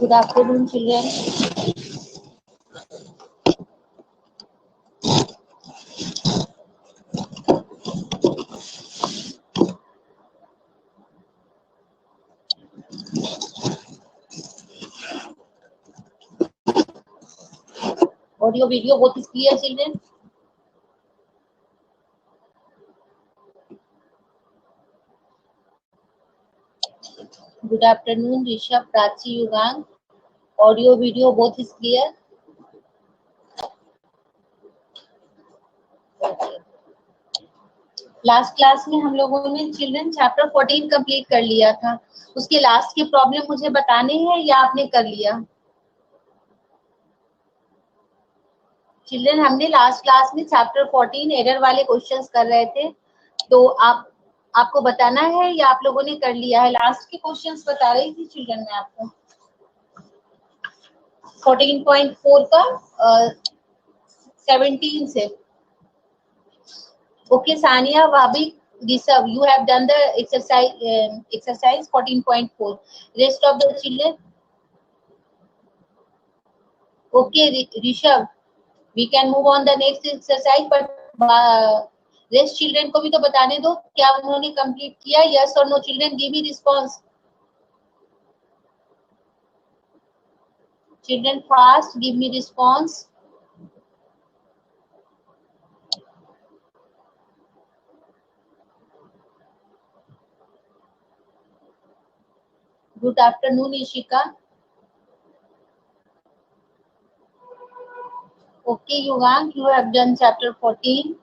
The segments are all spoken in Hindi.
Good afternoon, children. Audio, video, both is clear, children? Good afternoon, Rishabh, Prachi, Yugang. Audio, video, both is clear? Last class में हम लोगों ने चिल्ड्रन चैप्टर 14 कंप्लीट कर लिया था. उसके लास्ट के प्रॉब्लम मुझे बताने हैं या आपने कर लिया? चिल्ड्रन हमने लास्ट क्लास में चैप्टर 14 एरर वाले क्वेश्चंस कर रहे थे, तो आपको बताना है या आप लोगों ने कर लिया है? लास्ट के क्वेश्चंस बता रही थी चिल्ड्रन मैं आपको 14.4 का 17 से. Okay, Sania, Vabik, Rishabh, you have done the exercise 14.4. Rest of the children? Okay, Rishabh, we can move on the next exercise, but rest children को भी तो बताने दो क्या उन्होंने complete किया. Yes or no, children, give me response. Children, fast, give me response. Good afternoon, Ishika. Okay, Yugang, you have done chapter 14.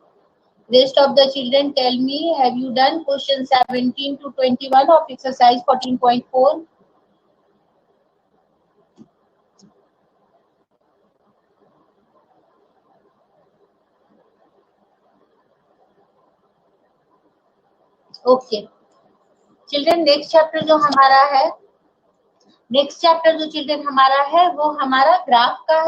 Rest of the children, tell me, have you done question 17 to 21 of exercise 14.4? Okay. Children next chapter जो हमारा है वो हमारा ग्राफ का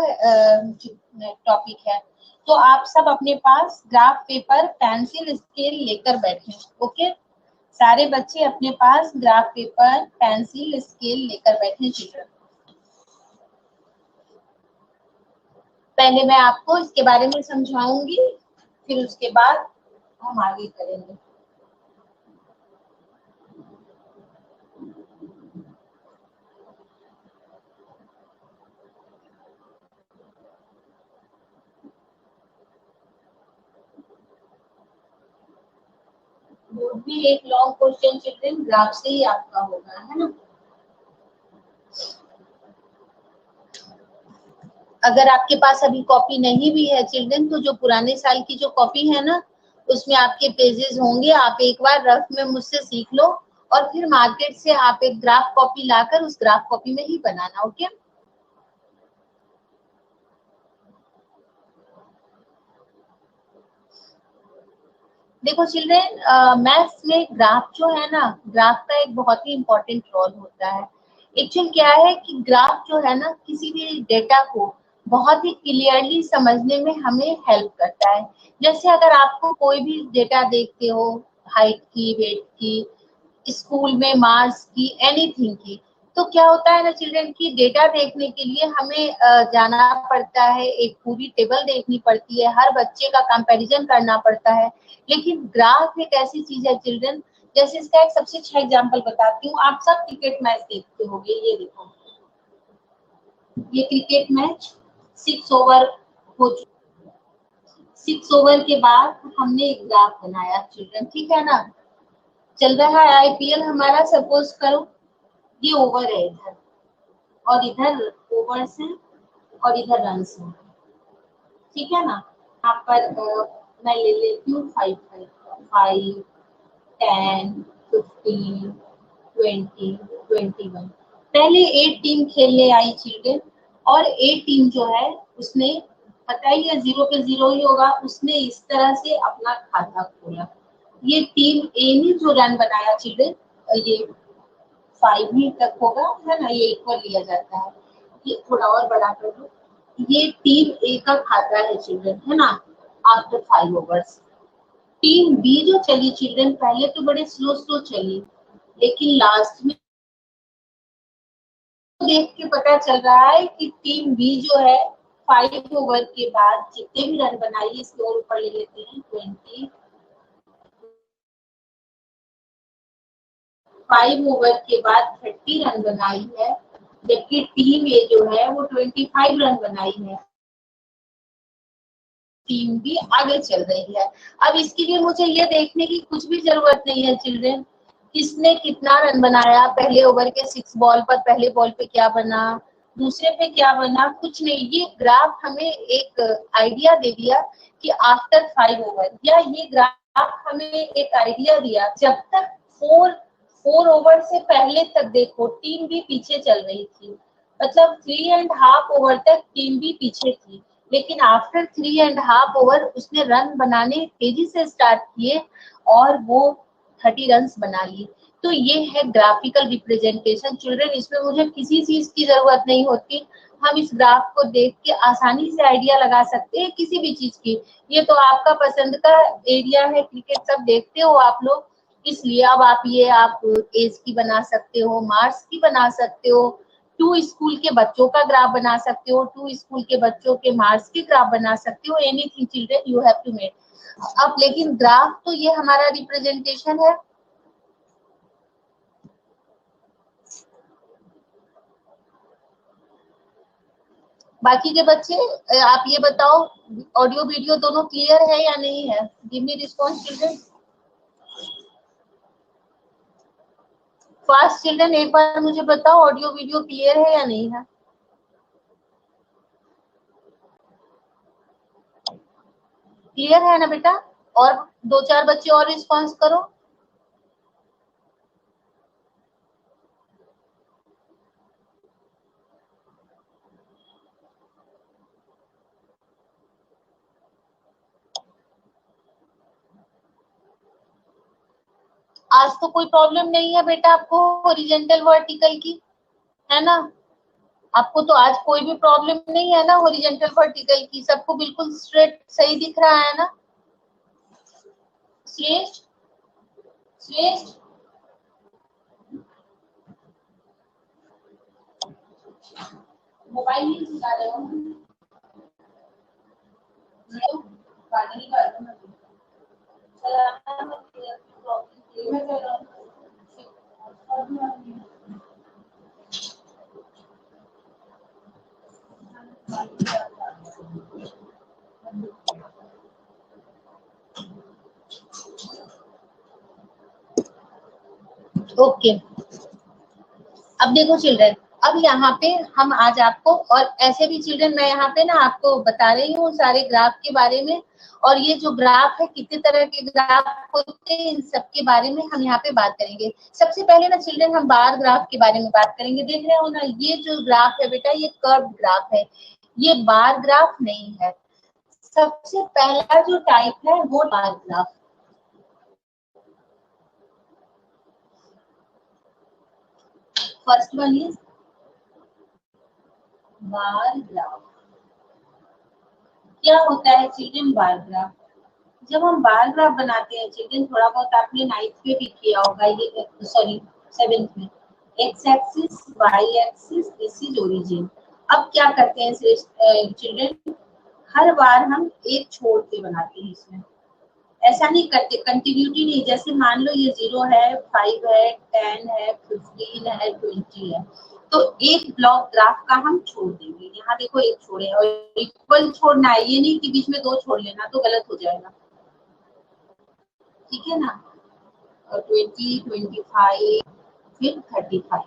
टॉपिक है. तो आप सब अपने पास ग्राफ पेपर, पेंसिल, स्केल लेकर बैठे. ओके, सारे बच्चे अपने पास ग्राफ पेपर, पेंसिल, स्केल लेकर बैठे. चिल्ड्रन, पहले मैं आपको इसके बारे में समझाऊंगी, फिर उसके बाद हम आगे करेंगे. वो भी एक लॉन्ग क्वेश्चन चिल्ड्रन ग्राफ से ही आपका होगा, है ना. अगर आपके पास अभी कॉपी नहीं भी है चिल्ड्रन, तो जो पुराने साल की जो कॉपी है ना, उसमें आपके पेजेस होंगे. आप एक बार रफ में मुझसे सीख लो और फिर मार्केट से आप एक ग्राफ कॉपी लाकर उस ग्राफ कॉपी में ही बनाना. ओके, देखो चिल्ड्रन, मैथ्स में ग्राफ जो है ना, ग्राफ का एक बहुत ही इम्पोर्टेंट रोल होता है. एक्चुअल क्या है कि ग्राफ जो है ना, किसी भी डेटा को बहुत ही क्लियरली समझने में हमें हेल्प करता है. जैसे अगर आपको कोई भी डेटा देखते हो, हाइट की, वेट की, स्कूल में मार्क्स की, एनीथिंग की, तो क्या होता है ना चिल्ड्रन की, डेटा देखने के लिए हमें जाना पड़ता है, एक पूरी टेबल देखनी पड़ती है, हर बच्चे का कंपैरिजन करना पड़ता है. लेकिन ग्राफ एक ऐसी चीज है चिल्ड्रन, जैसे इसका एक सबसे अच्छा एग्जांपल बताती हूँ. आप सब क्रिकेट मैच देखते होंगे. ये देखो, ये क्रिकेट मैच 6 ओवर हो चुका. 6 ओवर के बाद हमने एक ग्राफ बनाया चिल्ड्रन, ठीक है ना. चल रहा है आईपीएल हमारा, सपोज करो ये ओवर है इधर, और इधर ओवर्स है, और इधर रन्स है, ठीक है ना. यहाँ पर मैं ले लेती हूँ 5, 10, 15, 20, 21. पहले 8 टीम खेलने आई चिल्ड्रन, और 8 टीम जो है उसने, पता ही है 0 पे 0 ही होगा, उसने इस तरह से अपना खाता खोला. ये टीम ए ने जो रन बनाया चिल्ड्रन, ये 5 ही तक होगा, है ना, ये इक्वल लिया जाता है. ये थोड़ा और बड़ा कर दो. ये टीम ए का खाता है चिल्ड्रन, है ना, आफ्टर 5 ओवर्स. टीम बी जो चली चिल्ड्रन, पहले तो बड़े स्लो चली, लेकिन लास्ट में देख के पता चल रहा है कि टीम बी जो है 5 ओवर के बाद जितने भी रन बनाई, इसके और ऊपर ले लेते हैं 20, 5 ओवर के बाद 30 रन बनाई है, जबकि टीम ए जो है वो 25 रन बनाई है। टीम भी आगे चल रही है। अब इसके लिए मुझे ये देखने की कुछ भी जरूरत नहीं है चिल्ड्रेन, किसने कितना रन बनाया, पहले ओवर के 6 बॉल पर पहले बॉल पे क्या बना, दूसरे पे क्या बना, कुछ नहीं। ये ग्राफ हमें एक आइडिया दे दिया कि आफ्टर 5 ओवर, या ये ग्राफ हमें एक आइडिया दिया जब तक 4 ओवर से पहले तक देखो टीम भी पीछे चल रही थी, मतलब 3.5 ओवर तक टीम भी पीछे थी, लेकिन आफ्टर 3.5 ओवर उसने रन बनाने तेजी से स्टार्ट किए और वो 30 रन बना लिए। तो ये है ग्राफिकल रिप्रेजेंटेशन चिल्ड्रन, इसमें मुझे किसी चीज की जरूरत नहीं होती, हम इस ग्राफ को देख के आसानी से आइडिया लगा सकते हैं किसी भी चीज की। ये तो आपका पसंद का एरिया है, क्रिकेट सब देखते हो आप लोग, इसलिए अब आप एज की बना सकते हो, मार्क्स की बना सकते हो, 2 स्कूल के बच्चों का ग्राफ बना सकते हो, 2 स्कूल के बच्चों के मार्क्स के ग्राफ बना सकते हो, anything children you have to make. अब लेकिन ग्राफ तो ये हमारा रिप्रेजेंटेशन है। बाकी के बच्चे आप ये बताओ, ऑडियो वीडियो दोनों क्लियर है या नहीं है? गिव मी रिस्पॉन्स चिल्ड्रन। फास्ट चिल्ड्रन एक बार मुझे बताओ, ऑडियो वीडियो क्लियर है या नहीं है? क्लियर है ना बेटा? और 2-4 बच्चे और रिस्पॉन्स करो। आज तो कोई प्रॉब्लम नहीं है बेटा आपको हॉरिजॉन्टल वर्टिकल की, है ना? आपको तो आज कोई भी प्रॉब्लम नहीं है ना हॉरिजॉन्टल वर्टिकल की, सबको बिल्कुल स्ट्रेट सही दिख रहा है ना? श्रेष्ठ, श्रेष्ठ मोबाइल नहीं चला रहे हो? नहीं कर ओके। अब देखो चिल्ड्रन, अब यहाँ पे हम आज आपको, और ऐसे भी चिल्ड्रन मैं यहाँ पे ना आपको बता रही हूँ सारे ग्राफ के बारे में, और ये जो ग्राफ है कितने तरह के ग्राफ होते हैं इन सब के बारे में हम यहाँ पे बात करेंगे। सबसे पहले ना चिल्ड्रन हम बार ग्राफ के बारे में बात करेंगे। देख रहे हो ना ये जो ग्राफ है बेटा, ये कर्व ग्राफ है, ये बार ग्राफ नहीं है। सबसे पहला जो टाइप है वो bar graph. First one is bar graph. क्या होता है चिल्ड्रन बार ग्राफ? जब हम बार ग्राफ बनाते हैं चिल्ड्रन, थोड़ा बहुत आपने 9th में भी किया होगा, ये सॉरी 7th में, X axis Y axis, this is origin. अब क्या करते हैं चिल्ड्रन, हर बार हम एक छोड़ के बनाते हैं इसमें, ऐसा नहीं करते, कंटिन्यूटी नहीं। जैसे मान लो ये 0 है, 5 है, 10 है, 15 है, 20 है, तो एक ब्लॉक ग्राफ का हम छोड़ देंगे। यहाँ देखो एक छोड़े, और इक्वल छोड़ना है, ये नहीं कि बीच में 2 छोड़ लेना तो गलत हो जाएगा, ठीक है ना? 20, 25, फिर 35,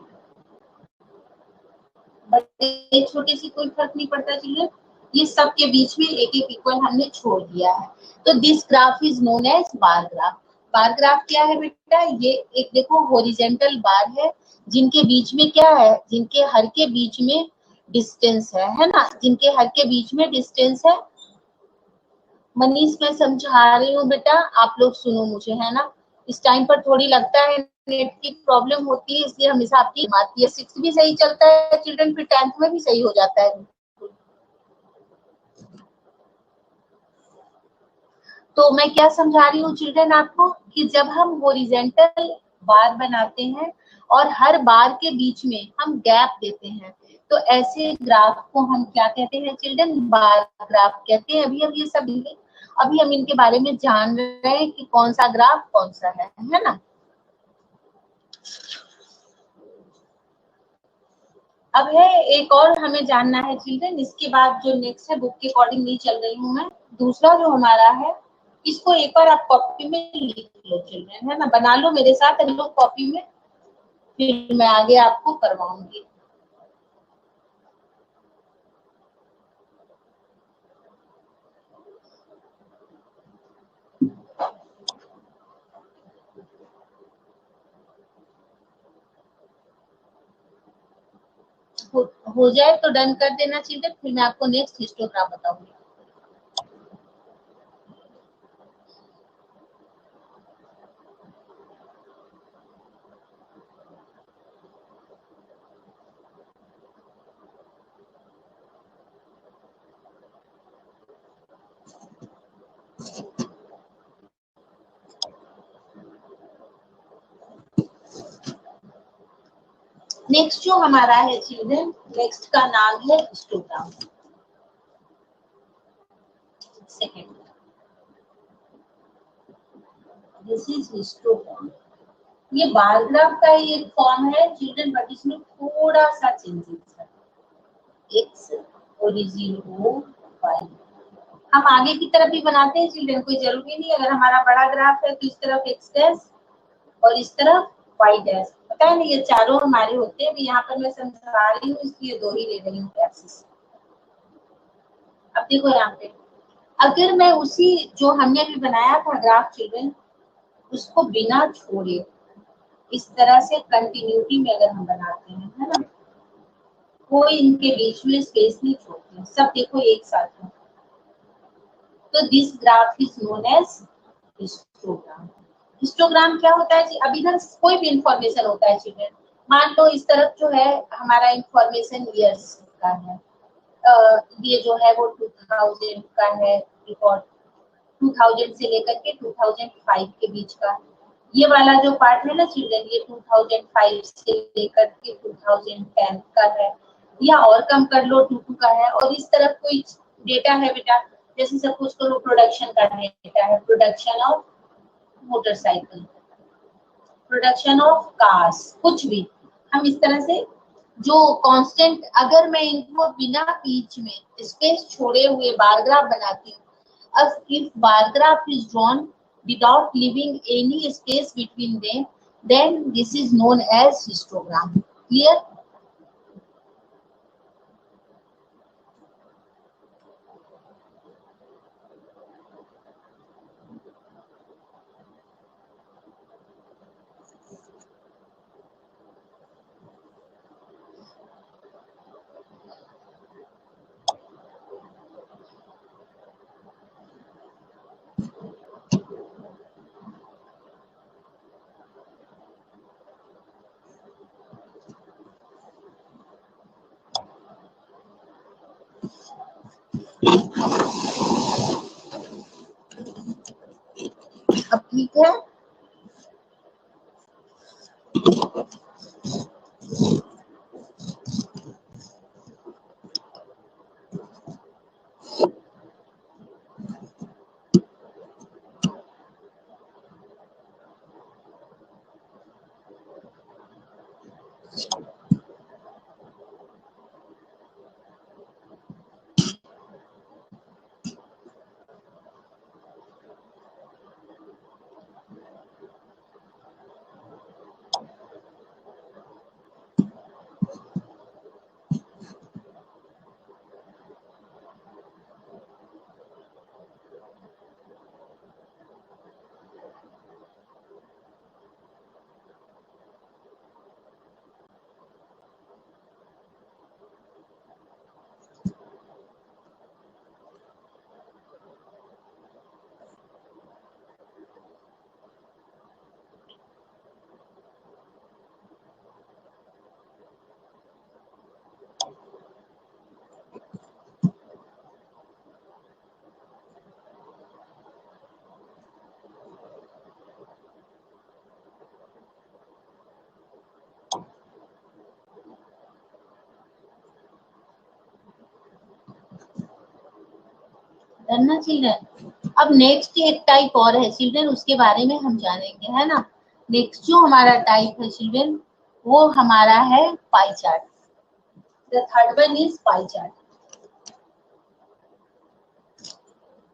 बट छोटे से कोई फर्क नहीं पड़ता चिल्ड्रन, ये सब के बीच में एक एक इक्वल हमने छोड़ दिया है। तो this graph is known as bar graph. Bar graph क्या है बेटा? ये एक देखो हॉरिजॉन्टल बार है, जिनके बीच में क्या है, जिनके हर के बीच में डिस्टेंस है ना? जिनके हर के बीच में डिस्टेंस है। मनीष मैं समझा रही हूँ बेटा, आप लोग सुनो मुझे, है ना? इस टाइम पर थोड़ी लगता है नेट की प्रॉब्लम होती है, इसलिए हमेशा आपकी आती है। 6 भी सही चलता है चिल्ड्रन, फिर 10th में भी सही हो जाता है। तो मैं क्या समझा रही हूँ चिल्ड्रन आपको, कि जब हम हॉरिजॉन्टल बार बनाते हैं और हर बार के बीच में हम गैप देते हैं, तो ऐसे ग्राफ को हम क्या कहते हैं चिल्ड्रन? बार ग्राफ कहते हैं। अभी हम ये सब अभी हम इनके बारे में जान रहे हैं कि कौन सा ग्राफ कौन सा है ना। अब है एक और हमें जानना है चिल्ड्रन, इसके बाद जो नेक्स्ट है, बुक के अकॉर्डिंग नहीं चल रही हूँ मैं, दूसरा जो हमारा है, इसको एक बार आप कॉपी में लिख लो चिल्ड्रन, है ना, बना लो मेरे साथ हम लोग कॉपी में, फिर मैं आगे आपको करवाऊंगी। हो जाए तो डन कर देना चिल्ड्रन, फिर मैं आपको नेक्स्ट हिस्टोग्राम बताऊंगी। नेक्स्ट जो हमारा है चिल्ड्रन, नेक्स्ट का नाम है histogram. Second, this is histogram. ये बार ग्राफ का ही एक फॉर्म है चिल्ड्रन, बट इसमें थोड़ा सा चेंजेस है। एक्स ओरिजिन ओ वाई, हम आगे की तरफ भी बनाते हैं चिल्ड्रन, कोई जरूरी नहीं, अगर हमारा बड़ा ग्राफ है तो इस तरफ एक्स डैश और इस तरफ वाई डैश, पता है ना, ये चारों हमारे होते हैं। यहाँ पर मैं समझा रही हूँ इसलिए दो ही ले रही हूँ एक्सिस। अब देखो यहाँ पे, अगर मैं उसी जो हमने अभी बनाया था ग्राफ चिल्ड्रन, उसको बिना छोड़े इस तरह से कंटिन्यूटी में अगर हम बनाते हैं, है ना, कोई इनके बीच में स्पेस नहीं छोड़ते, सब देखो एक साथ है, तो this graph is known as histogram. Histogram क्या होता है जी? अब इधर कोई भी इंफॉर्मेशन होता है चिल्ड्रन, मान लो इस तरफ जो है हमारा इंफॉर्मेशन ईयर्स का है, ये जो है वो 2000 का है रिकॉर्ड, 2000 से लेकर के 2005 के बीच का। ये वाला जो पार्ट है ना चिल्ड्रन, ये 2005 से लेकर के 2010 का है, या और कम कर लो 22 का है। और इस तरफ कोई डेटा है बेटा, जैसे सपोज करो प्रोडक्शन का डेटा है, production of motorcycle, production of cars, कुछ भी हम इस तरह से जो कांस्टेंट, अगर मैं इनको बिना बीच में स्पेस छोड़े हुए बार ग्राफ बनाती हूँ, अब if bar graph is drawn without leaving any space between them, then this is known as histogram. Clear? अब ठीक है। डन ना चिल्ड्रन। अब नेक्स्ट एक टाइप और है चिल्ड्रन, उसके बारे में हम जानेंगे, है ना। नेक्स्ट जो हमारा टाइप है चिल्ड्रन वो हमारा है pie chart. The third one is pie chart.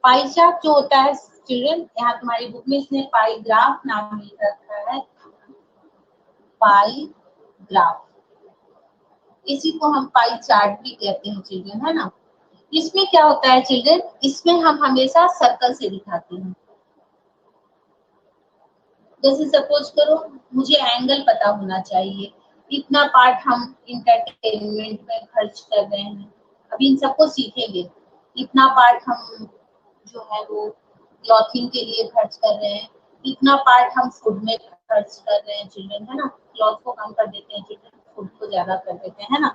Pie chart जो होता है चिल्ड्रन, यहाँ तुम्हारी बुक में इसने पाई ग्राफ नाम लिख रखा है, पाई ग्राफ, इसी को हम पाई चार्ट भी कहते हैं चिल्ड्रन, है ना। इसमें क्या होता है चिल्ड्रन, इसमें हम हमेशा सर्कल से दिखाते हैं। जैसे सपोज करो मुझे एंगल पता होना चाहिए, इतना पार्ट हम इंटरटेनमेंट में खर्च कर रहे हैं, अभी इन सबको सीखेंगे। इतना पार्ट हम जो है वो क्लॉथिंग के लिए खर्च कर रहे हैं, इतना पार्ट हम फूड में खर्च कर रहे हैं चिल्ड्रन, है ना। क्लॉथ को कम कर देते हैं चिल्ड्रन, फूड को ज्यादा कर देते हैं, है ना।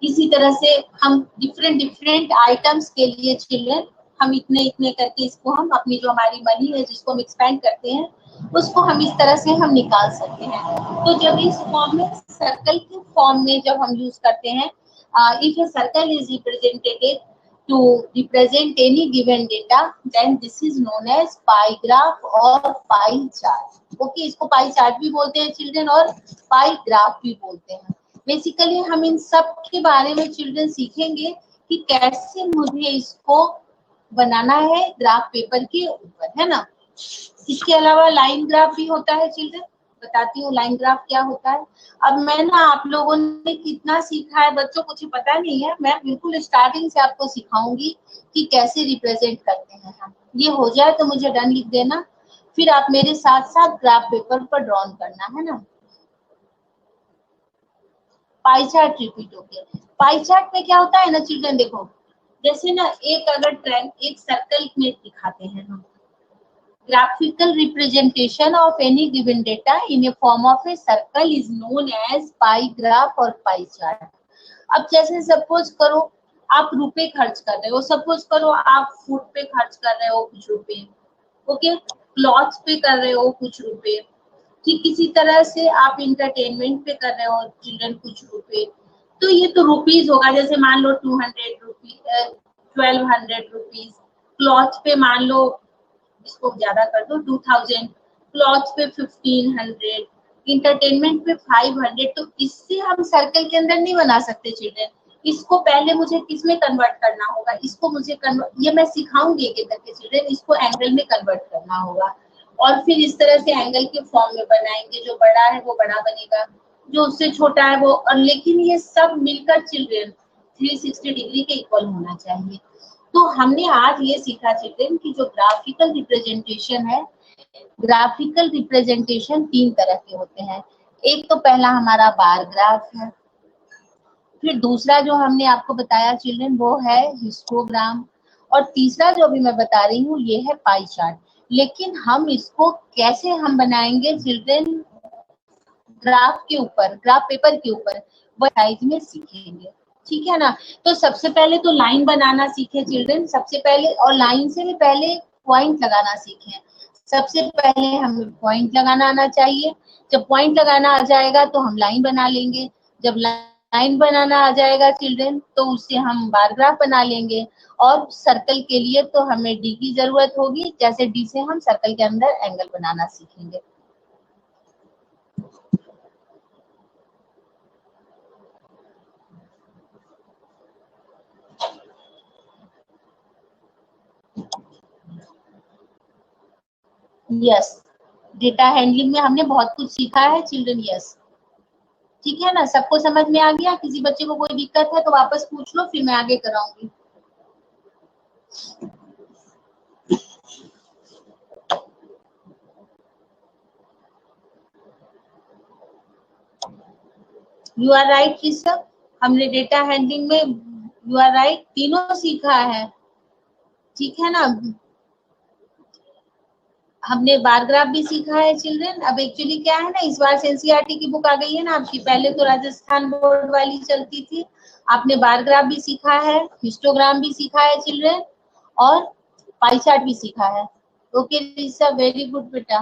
इसी तरह से हम डिफरेंट डिफरेंट आइटम्स के लिए चिल्ड्रन हम इतने इतने करके इसको हम अपनी जो हमारी मनी है जिसको हम एक्सपेंड करते हैं उसको हम इस तरह से हम निकाल सकते हैं। तो जब इस फॉर्म में सर्कल के फॉर्म में जब हम यूज करते हैं, if a circle is represented to represent any given data, then this is known as pie graph और pie chart. Okay, इसको pie chart भी बोलते हैं चिल्ड्रन और pie graph भी बोलते हैं। बेसिकली हम इन सब के बारे में चिल्ड्रन सीखेंगे कि कैसे मुझे इसको बनाना है ग्राफ पेपर के ऊपर, है ना। इसके अलावा लाइन ग्राफ भी होता है चिल्ड्रन, बताती हूँ लाइन ग्राफ क्या होता है। अब मैं ना आप लोगों ने कितना सीखा है बच्चों कुछ पता नहीं है, मैं बिल्कुल स्टार्टिंग से आपको सिखाऊंगी कि कैसे रिप्रेजेंट करते हैं हम। ये हो जाए तो मुझे डन लिख देना, फिर आप मेरे साथ साथ ग्राफ पेपर पर ड्रॉ करना, है ना। पाई चार्ट रिपीट हो गया। पाई चार्ट में क्या होता है ना चिल्ड्रन, देखो जैसे ना एक अगर ट्रेंड एक सर्कल में दिखाते हैं हम, graphical representation of any given data in a form of a circle is known as pie graph और pie chart। अब जैसे सपोज करो आप रुपए खर्च कर रहे हो, सपोज करो आप फूड पे खर्च कर रहे हो कुछ रुपए, ओके, क्लॉथ्स पे कर रहे हो कुछ रुपए, ठीक किसी तरह से आप इंटरटेनमेंट पे कर रहे हो चिल्ड्रन कुछ रुपए, तो ये तो रुपीज होगा। जैसे मान लो 200 रुपीज, 1200 रुपीज, क्लॉथ पे मान लो इसको ज्यादा कर दो 2000, क्लॉथ पे 1500, इंटरटेनमेंट पे 500। तो इससे हम सर्कल के अंदर नहीं बना सकते चिल्ड्रन, इसको पहले मुझे किस में कन्वर्ट करना होगा, इसको मुझे ये मैं सिखाऊंगी एक करके चिल्ड्रन, इसको एंगल में कन्वर्ट करना होगा और फिर इस तरह से एंगल के फॉर्म में बनाएंगे। जो बड़ा है वो बड़ा बनेगा, जो उससे छोटा है वो, और लेकिन ये सब मिलकर चिल्ड्रन 360 डिग्री के इक्वल होना चाहिए। तो हमने आज ये सीखा चिल्ड्रन कि जो ग्राफिकल रिप्रेजेंटेशन है, ग्राफिकल रिप्रेजेंटेशन तीन तरह के होते हैं। एक तो पहला हमारा बार ग्राफ है, फिर दूसरा जो हमने आपको बताया चिल्ड्रन वो है हिस्टोग्राम, और तीसरा जो अभी मैं बता रही हूँ ये है पाई चार्ट। लेकिन हम इसको कैसे हम बनाएंगे चिल्ड्रन ग्राफ के ऊपर, ग्राफ पेपर के ऊपर, वो साइज में सीखेंगे, ठीक है ना। तो सबसे पहले तो लाइन बनाना सीखे चिल्ड्रन सबसे पहले, और लाइन से भी पहले पॉइंट लगाना सीखें। सबसे पहले हमें पॉइंट लगाना आना चाहिए, जब पॉइंट लगाना आ जाएगा तो हम लाइन बना लेंगे, जब लाइन बनाना आ जाएगा चिल्ड्रन तो उससे हम बार ग्राफ बना लेंगे, और सर्कल के लिए तो हमें डी की जरूरत होगी, जैसे डी से हम सर्कल के अंदर एंगल बनाना सीखेंगे। यस, डेटा हैंडलिंग में हमने बहुत कुछ सीखा है चिल्ड्रन, यस, ठीक है ना। सबको समझ में आ गया? किसी बच्चे को कोई दिक्कत है तो वापस पूछ लो, फिर मैं आगे कराऊंगी। यू आर राइट ऋषभ, हमने डेटा हैंडलिंग में यू आर राइट तीनों सीखा है, ठीक है ना। हमने बार ग्राफ भी सीखा है चिल्ड्रन। अब एक्चुअली क्या है ना, इस बार से एनसीईआरटी की बुक आ गई है ना आपकी, पहले तो राजस्थान बोर्ड वाली चलती थी। आपने बार ग्राफ भी सीखा है, हिस्टोग्राम भी सीखा है चिल्ड्रन, और पाई चार्ट भी सीखा है। ओके ऋषभ, वेरी गुड बेटा।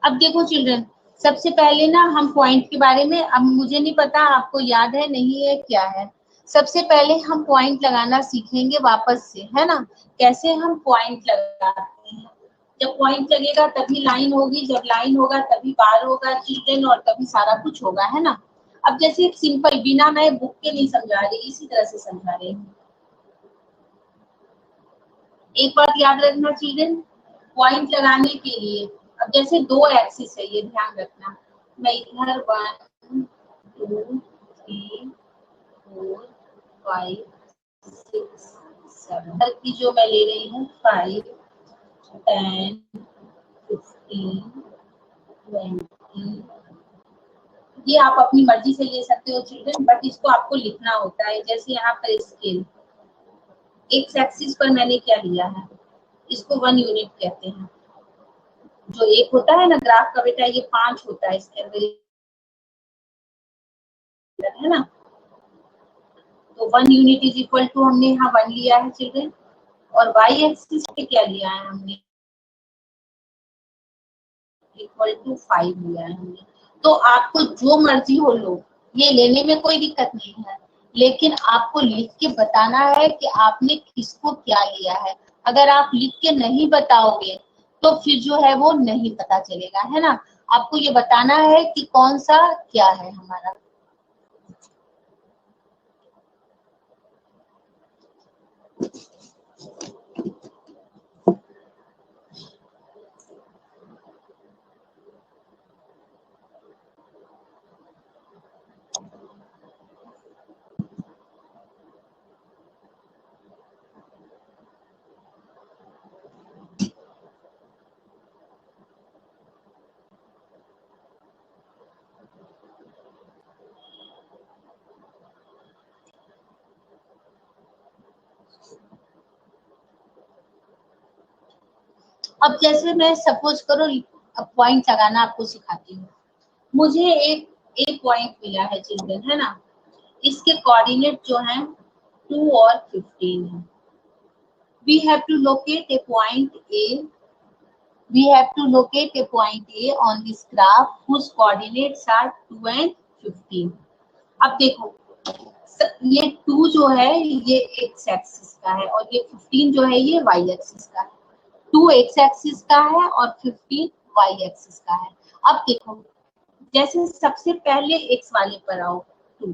अब देखो चिल्ड्रन, सबसे पहले ना हम पॉइंट के बारे में, अब मुझे नहीं पता आपको याद है नहीं है क्या है। सबसे पहले हम पॉइंट लगाना सीखेंगे वापस से, है ना। कैसे हम पॉइंट लगाते हैं, जब पॉइंट लगेगा तभी लाइन होगी, जब लाइन होगा तभी बार होगा चिल्ड्रन, और तभी सारा कुछ होगा, है ना। अब जैसे एक सिंपल, बिना मैं बुक के नहीं समझा रही, इसी तरह से समझा रही हूँ। एक बात याद रखना चिल्ड्रन, पॉइंट लगाने के लिए, अब जैसे दो एक्सिस है, ये ध्यान रखना, मैं इधर 1 2 3 4 5 6 7 की जो मैं ले रही हूँ 5 10 15 20, ये आप अपनी मर्जी से ले सकते हो चिल्ड्रन, बट इसको आपको लिखना होता है। जैसे यहाँ पर स्केल, एक्स एक्सिस पर मैंने क्या लिया है, इसको 1 यूनिट कहते हैं। जो एक होता है ना ग्राफ का बेटा, ये 5 होता है इसके अंदर, है ना। तो 1 यूनिट इज इक्वल टू, हमने यहाँ 1 लिया है चिल्ड्रन, और वाई एक्सिस पे क्या लिया है हमने, इक्वल टू 5 लिया है हमने। तो आपको जो मर्जी हो लो, ये लेने में कोई दिक्कत नहीं है, लेकिन आपको लिख के बताना है कि आपने किसको क्या लिया है। अगर आप लिख के नहीं बताओगे तो फिर जो है वो नहीं पता चलेगा, है ना। आपको ये बताना है कि कौन सा क्या है हमारा। अब जैसे मैं सपोज करो, अब पॉइंट लगाना आपको सिखाती हूँ। मुझे एक पॉइंट मिला है चिल्ड्रन, है ना। इसके कोऑर्डिनेट जो है 2 और 15 है। We have to locate a point A. We have to locate a point A on this graph whose coordinates are 2 and 15. अब देखो, ये 2 जो है ये x एक्सिस का है, और ये 15 जो है ये y एक्सिस का है। 2 x एक्सिस का है और 15 y एक्सिस का है। अब देखो, जैसे सबसे पहले x वाले पर आओ 2,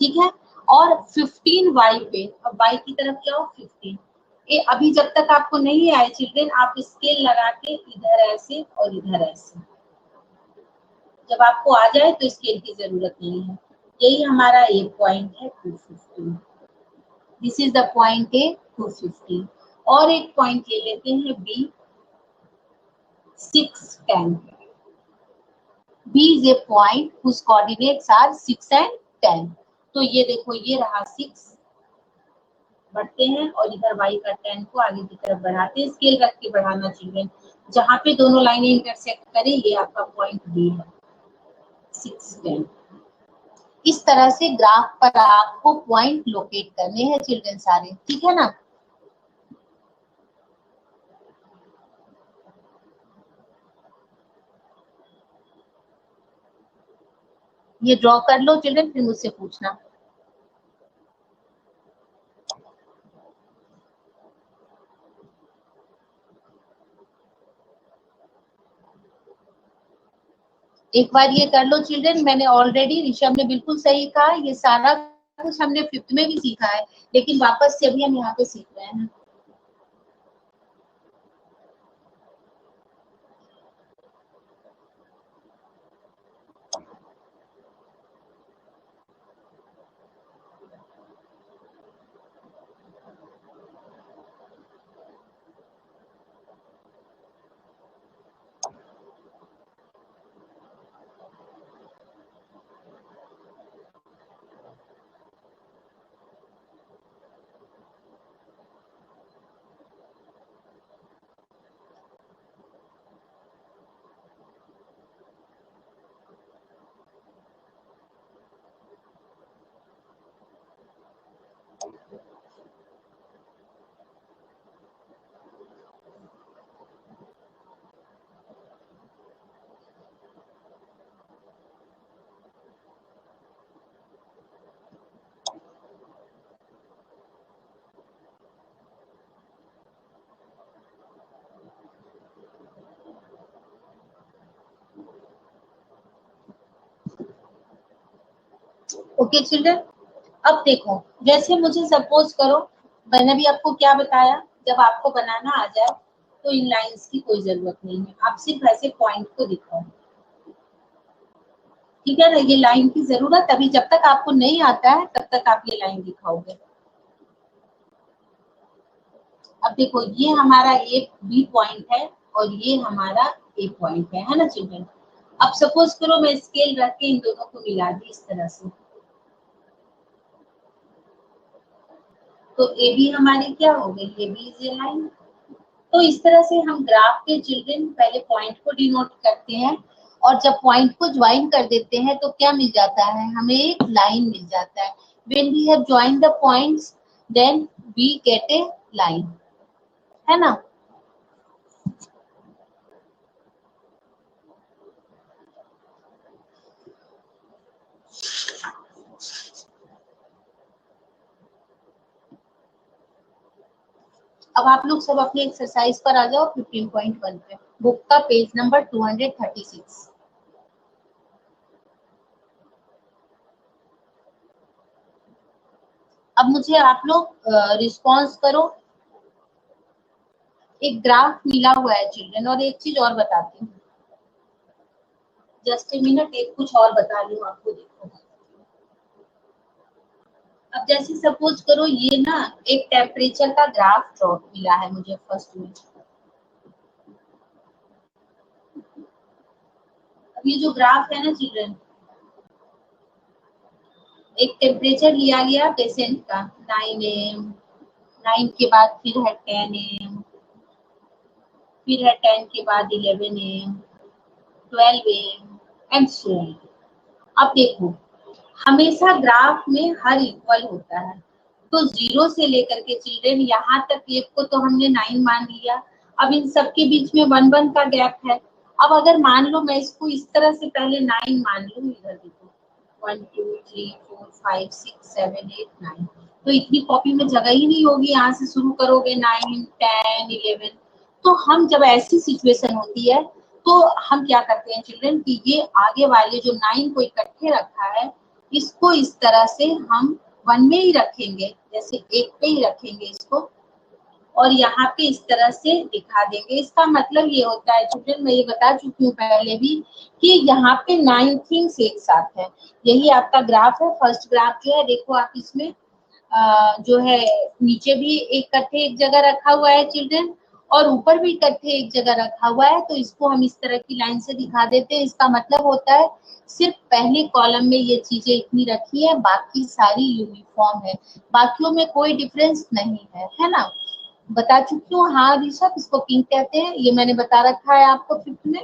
ठीक है, और 15 y पे, अब y की तरफ जाओ 15। अभी जब तक आपको नहीं आए चिल्ड्रन, आप स्केल लगा के इधर ऐसे और इधर ऐसे, जब आपको आ जाए तो स्केल की जरूरत नहीं है। यही हमारा एक पॉइंट है 215, this is the point A 215। और एक पॉइंट ले लेते हैं B 6 10। B is a point whose coordinates are 6 and 10। तो ये देखो, ये रहा 6, बढ़ते हैं और इधर y का 10 को आगे की तरफ बढ़ाते हैं। स्केल रख के बढ़ाना चाहिए, जहां पे दोनों लाइनें इंटरसेक्ट करें, ये आपका पॉइंट B है 6 10। इस तरह से ग्राफ पर आपको पॉइंट लोकेट करने हैं चिल्ड्रन सारे, ठीक है ना। ये ड्रॉ कर लो चिल्ड्रन, फिर मुझसे पूछना। एक बार ये कर लो चिल्ड्रन, मैंने ऑलरेडी, ऋषभ ने बिल्कुल सही कहा, ये सारा कुछ हमने 5th में भी सीखा है, लेकिन वापस से अभी हम यहाँ पे सीख रहे हैं। ओके चिल्ड्रन, अब देखो, जैसे मुझे सपोज करो, मैंने भी आपको क्या बताया, जब आपको बनाना आ जाए तो इन लाइंस की कोई जरूरत नहीं है, आप सिर्फ ऐसे पॉइंट को दिखाओ, ठीक है ना। ये लाइन की जरूरत अभी, जब तक आपको नहीं आता है तब तक आप ये लाइन दिखाओगे। अब देखो, ये हमारा एक बी पॉइंट है और ये हमारा ए पॉइंट है ना चिल्ड्रन। अब सपोज करो मैं स्केल रख के इन दोनों को मिला दी इस तरह से, तो ए बी हमारी क्या हो गई, ये बी इज ए लाइन। तो इस तरह से हम ग्राफ पे चिल्ड्रन पहले पॉइंट को डिनोट करते हैं, और जब पॉइंट को ज्वाइन कर देते हैं तो क्या मिल जाता है, हमें एक लाइन मिल जाता है। When we have join the points then we get a line, है ना। अब आप लोग सब अपने एक्सरसाइज पर आ जाओ 15.1 पे, बुक का पेज नंबर 236। अब मुझे आप लोग रिस्पॉन्स करो। एक ग्राफ मिला हुआ है चिल्ड्रन, और एक चीज और बताती हूँ, जस्ट ए मिनट, एक कुछ और बता रही हूँ आपको, देखो। अब जैसे सपोज करो ये ना एक टेम्परेचर का ग्राफ ड्रॉ मिला है मुझे फर्स्ट में। अब ये जो ग्राफ है ना चिल्ड्रन, एक टेम्परेचर लिया गया पेशेंट का 9 AM, 9 के बाद फिर है 10 AM, फिर है 10 के बाद 11 AM, 12 AM and so on. अब देखो, हमेशा ग्राफ में हर इक्वल होता है, तो 0 से लेकर के चिल्ड्रन यहाँ तक एक को तो हमने 9 मान लिया। अब इन सबके बीच में 1 1 का गैप है। अब अगर मान लो मैं इसको इस तरह से पहले 9 मान लूँ, इधर देखो 1 2 3 4 5 6 7 8 9, तो इतनी कॉपी में जगह ही नहीं होगी, यहाँ से शुरू करोगे 9 10 11। तो हम जब ऐसी सिचुएशन होती है तो हम क्या करते हैं चिल्ड्रन कि ये आगे वाले जो 9 को इकट्ठे रखा है, इसको इस तरह से हम 1 में ही रखेंगे, जैसे एक पे ही रखेंगे इसको, और यहाँ पे इस तरह से दिखा देंगे। इसका मतलब ये होता है चिल्ड्रन, मैं ये बता चुकी हूँ पहले भी, कि यहाँ पे 9 थिंग्स एक साथ है। यही आपका ग्राफ है, फर्स्ट ग्राफ जो है, देखो आप इसमें जो है नीचे भी एक इकट्ठे एक जगह रखा हुआ है चिल्ड्रन, और ऊपर भी इकट्ठे एक जगह रखा हुआ है, तो इसको हम इस तरह की लाइन से दिखा देते हैं। इसका मतलब होता है सिर्फ पहले कॉलम में ये चीजें इतनी रखी है, बाकी सारी यूनिफॉर्म है, बाकियों में कोई डिफरेंस नहीं है ना। बता चुकी हूँ, हाँ ऋषभ, इसको पिंक कहते हैं, ये मैंने बता रखा है आपको 5th में।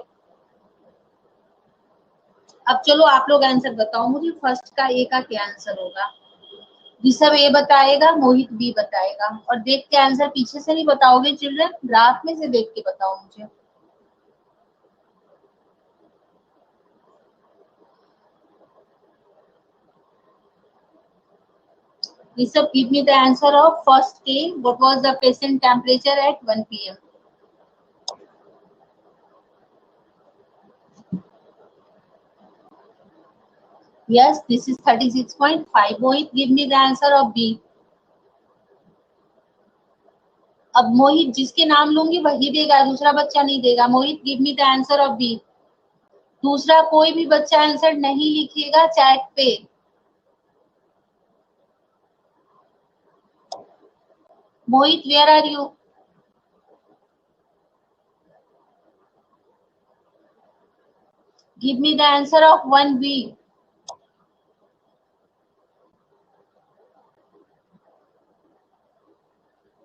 अब चलो आप लोग आंसर बताओ मुझे, फर्स्ट का ए का क्या आंसर होगा। ऋषभ ए बताएगा, मोहित बी बताएगा, और देख के आंसर पीछे से नहीं बताओगे चिल्ड्रन, ग्राफ में से देख के बताओ मुझे। Rishabh, give me the answer of first K. What was the patient temperature at 1 p.m.? Yes, this is 36.5. Mohit, give me the answer of B. अब मोहित जिसके नाम लूंगी वही देगा, दूसरा बच्चा नहीं देगा। Mohit, give me the answer of B. दूसरा कोई भी बच्चा आंसर नहीं लिखेगा चैट पे। Mohit, where are you? Give me the answer of 1B।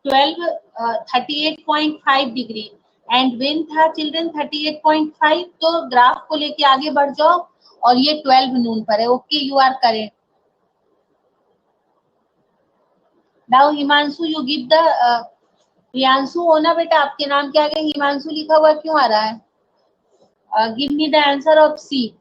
38.5 degree and विन था चिल्ड्रन 38.5। तो ग्राफ को लेके आगे बढ़ जाओ, और ये 12 नून पर है। Okay, you are correct. Now Himanshu, you give the Himanshu हो ना बेटा, आपके नाम के आगे हिमांशु लिखा हुआ क्यों आ रहा है? Give me the answer of C.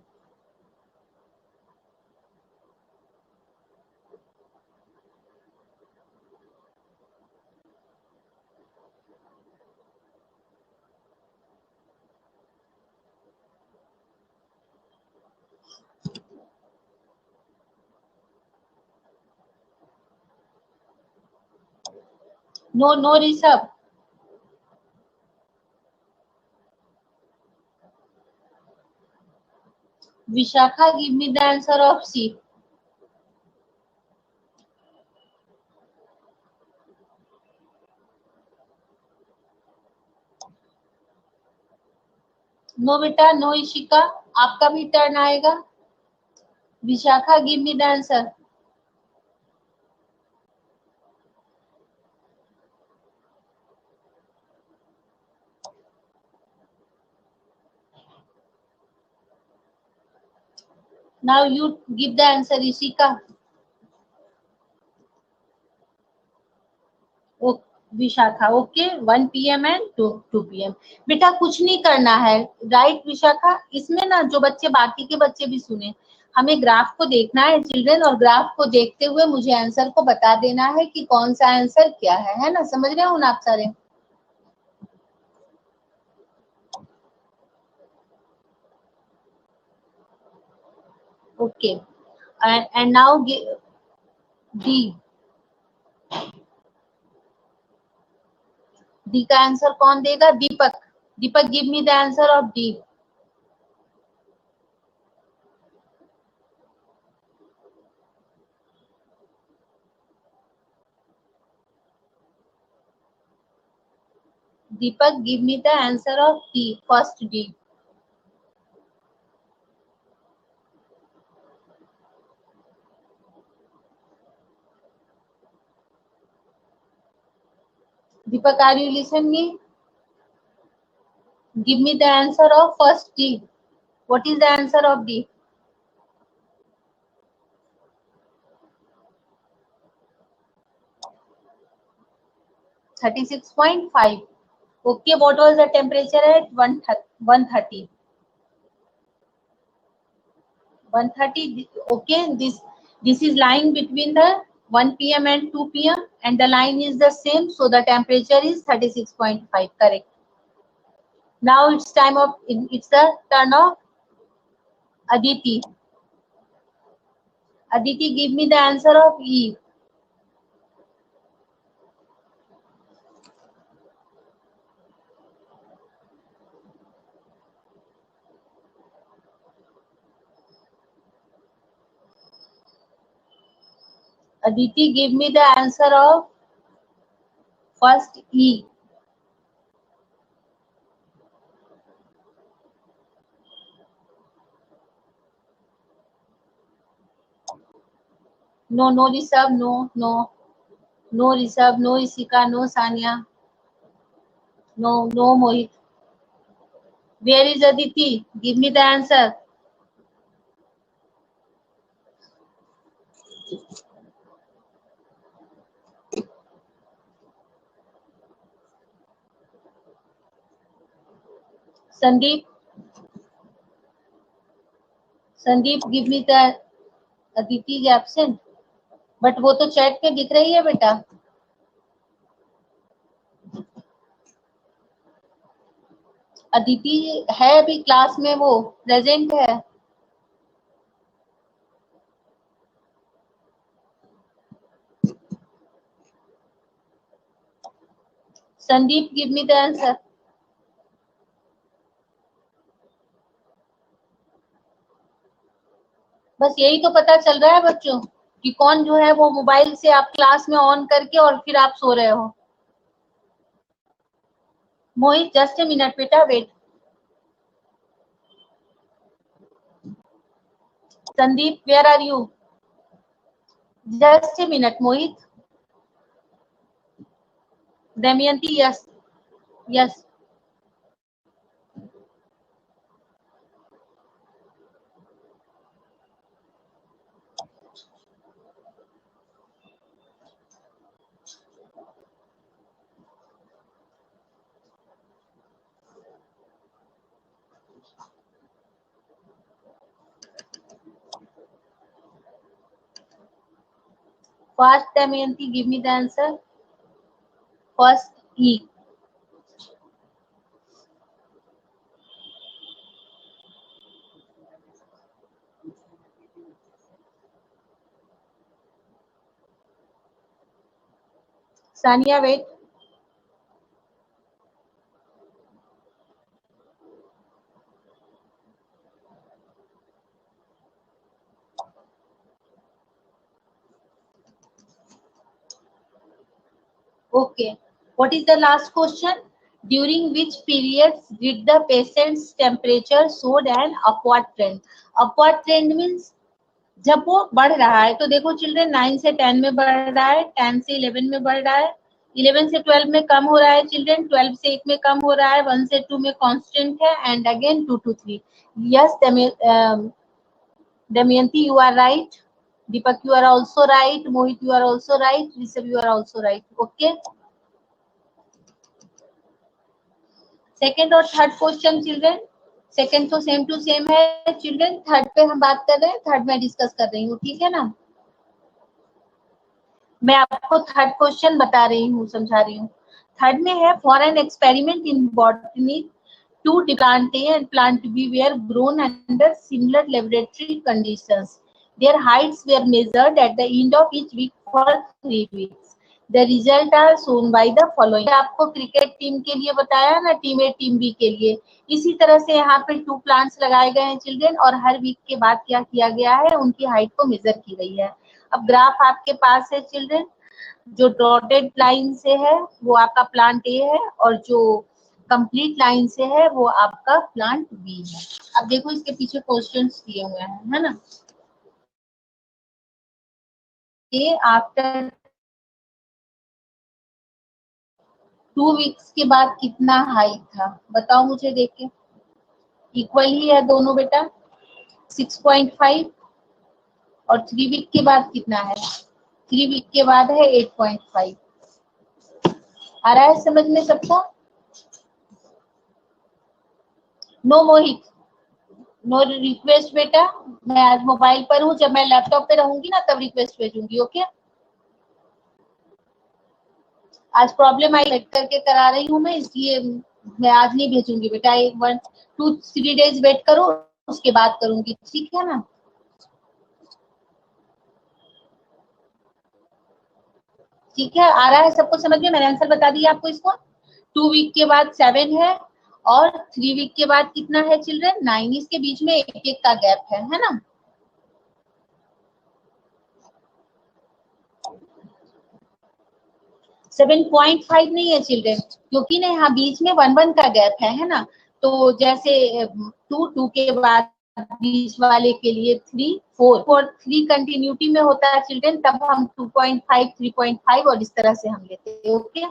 No, no, Rishabh. Vishakha, give me the answer of C. No बेटा, नो इशिका, आपका भी टर्न आएगा. Vishakha, give me the answer. Now you give the answer, Ishika. Vishakha, okay. 1 PM and 2 PM. बेटा कुछ नहीं करना है, राइट विशाखा. इसमें ना जो बच्चे, बाकी के बच्चे भी सुने, हमें ग्राफ को देखना है चिल्ड्रन, और ग्राफ को देखते हुए मुझे आंसर को बता देना है कि कौन सा आंसर क्या है ना. समझ रहे हो ना आप सारे? Okay. And now D. D का आंसर कौन देगा? Deepak. Deepak, give me the answer of D. Deepak, give me the answer of D, first D. Deepak, are you listening? Give me the answer of first D. What is the answer of D? 36.5. Okay, what was the temperature at 130? 130. Okay, this is lying between the 1 PM and 2 PM, and the line is the same, so the temperature is 36.5. Correct. Now it's the turn of Aditi. Aditi, give me the answer of E. Aditi, give me the answer of first E. No, no, Rishabh, no, no. No, Rishabh, no, Isika, no, Sanya. No, no, Mohit. Where is Aditi? Give me the answer. Sandeep. Sandeep, give me the Aditi is absent. But वो तो चैट पे दिख रही है बेटा. अदिति है अभी क्लास में, वो प्रेजेंट है. Sandeep, give me the answer. बस यही तो पता चल रहा है बच्चों कि कौन जो है वो मोबाइल से आप क्लास में ऑन करके और फिर आप सो रहे हो. मोहित, जस्ट ए मिनट बेटा, wait. Sandeep, where are you? Just a minute, Mohit. Damayanti, yes. Yes. First, Damayanti, give me the answer. First, E. Sania, wait. Okay. What is the last question? During which periods did the patient's temperature showed an upward trend? Upward trend means जब वो बढ़ रहा है, तो देखो चिल्ड्रन 9 से 10 में बढ़ रहा है, 10 से 11 में बढ़ रहा है, 11 से 12 में कम हो रहा है चिल्ड्रन, 12 से 1 में कम हो रहा है, 1 से 2 में कांस्टेंट है, and again 2 to 3. Yes, Damayanti, you are right. Deepak, you are also right. Mohit, you are also right. Rishabh, you are also right. Okay. Second और थर्ड क्वेश्चन चिल्ड्रन, सेकेंड तो सेम टू सेम है चिल्ड्रन, थर्ड पे हम बात कर रहे हैं, थर्ड में डिस्कस कर रही हूँ, ठीक है ना। मैं आपको थर्ड क्वेश्चन बता रही हूँ, समझा रही हूँ। थर्ड में है, for an experiment in botany, to plant A and plant B were grown under similar laboratory conditions. Their heights were measured at the end of each week for 3 weeks. The result are shown by the following. आपको क्रिकेट टीम के लिए बताया ना, टीम ए टीम बी के लिए, इसी तरह से यहाँ पे 2 प्लांट्स लगाए गए हैं चिल्ड्रन, और हर वीक के बाद क्या किया गया है, उनकी हाइट को मेजर की गई है। अब ग्राफ आपके पास है चिल्ड्रन, जो डॉटेड लाइन से है वो आपका प्लांट ए है, और जो कंप्लीट लाइन से है वो आपका प्लांट बी है। अब देखो इसके पीछे क्वेश्चंस दिए हुए हैं, है ना। ये आफ्टर 2 वीक्स के बाद कितना हाइट था, बताओ मुझे देख के। इक्वल ही है दोनों बेटा, 6.5, और 3 वीक के बाद कितना है, 3 वीक के बाद है 8.5। आ रहा है समझ में सबको? नो मोहित, नो रिक्वेस्ट बेटा, मैं आज मोबाइल पर हूँ, जब मैं लैपटॉप पे रहूंगी ना तब रिक्वेस्ट भेजूंगी, ओके। आज प्रॉब्लम आई लेट करके करा रही हूँ मैं, इसलिए मैं आज नहीं भेजूंगी बेटा, 1-2-3 डेज वेट करो, उसके बाद करूंगी, ठीक है ना। ठीक है, आ रहा है सबको समझ में? मैंने आंसर बता दिया आपको इसको। 2 वीक के बाद 7 है, और 3 वीक के बाद कितना है चिल्ड्रन, 9। इसके बीच में एक एक का गैप है ना। सेवन 7.5 नहीं है चिल्ड्रन, क्योंकि ना यहाँ बीच में 1-1 का गैप है ना। तो जैसे 2 के बाद बीच वाले के लिए 3, 4 3 कंटिन्यूटी में होता है चिल्ड्रन, तब हम 2.5, 3.5 और इस तरह से हम लेते हैं, ओके।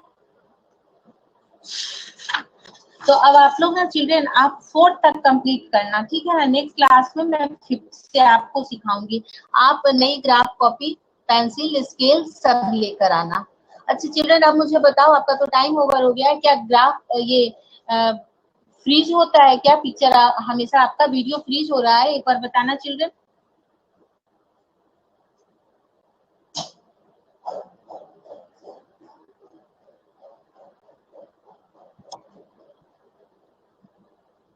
तो अब आप लोग ना चिल्ड्रन, आप 4 तक कंप्लीट करना, ठीक है ना। नेक्स्ट क्लास में मैं 5th से आपको सिखाऊंगी। आप नई ग्राफ कॉपी, पेंसिल, स्केल सब लेकर आना। अच्छा चिल्ड्रन, अब मुझे बताओ, आपका तो टाइम ओवर हो गया है, क्या ग्राफ ये फ्रीज होता है क्या पिक्चर, हमेशा आपका वीडियो फ्रीज हो रहा है, एक बार बताना चिल्ड्रन।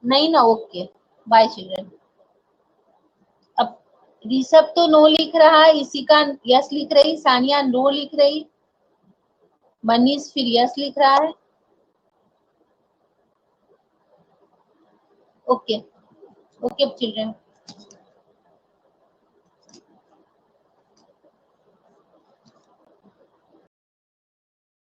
नहीं ना, ओके, बाय चिल्ड्रन। अब ऋषभ तो नो लिख रहा है, इसी का यस लिख रही, सानिया नो लिख रही, मनीष फिर यस लिख रहा है, ओके ओके चिल्ड्रन।